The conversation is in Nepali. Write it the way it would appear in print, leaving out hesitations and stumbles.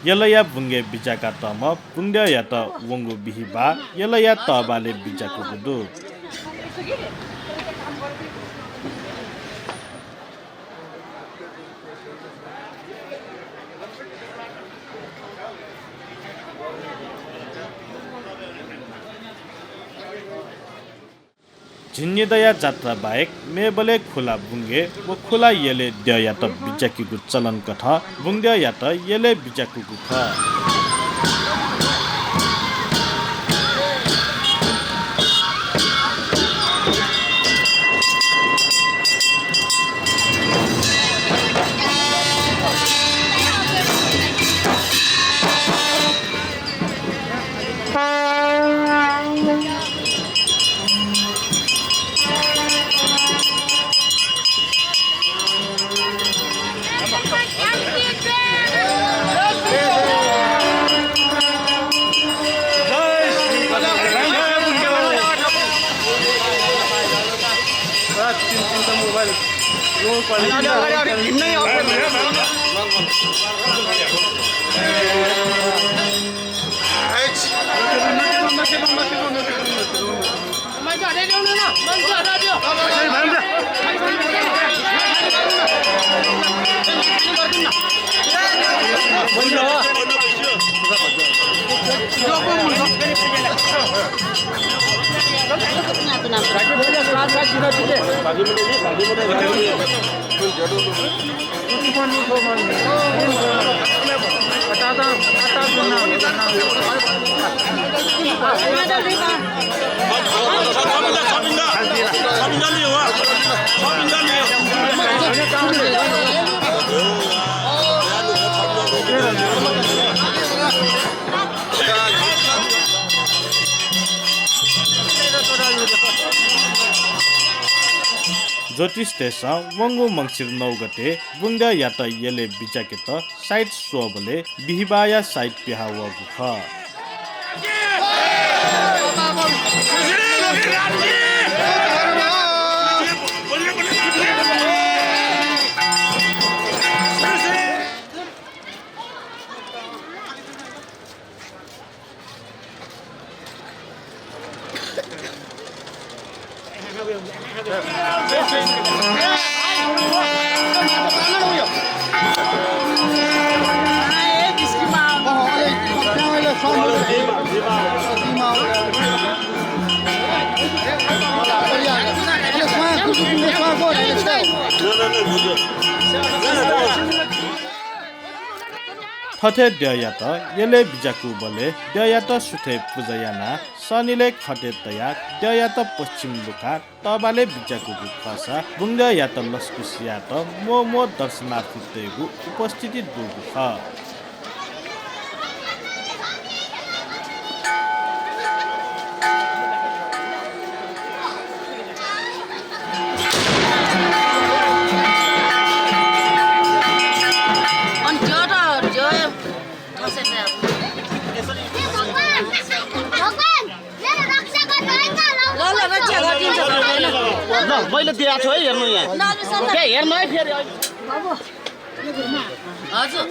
यलया बुंगे बिजाका तम बुंद्या या त वंगु बिहिबा यलया तबाले बिजाको गुदु झिन्यदया जात्रा बाहेक मेबले खुला बुंगे व खुला येले द्य या त बिजाकीको चलन कथ बुंद्या या त येले बिजाको ख ज्योतिष देश वंगु मंगसिर 9 गते बुंद्या या त येले बिचाके त साइट सोबले बिहिबाया साइट पिहा वगु ख थथे द्या त येले बिजाकु बले द्या त सुथे पूजयाना शनिले खटे तया द्या त पश्चिम लुखा तबाले बिजाकु खसा बुंगा या त लस्कुसिया त मो दर्शनार्थी तेगु उपस्थिति दुगु ख मैले दिएको छु है हेर्नु यहाँ त्यहाँ हेर्नु है फेरि हजुर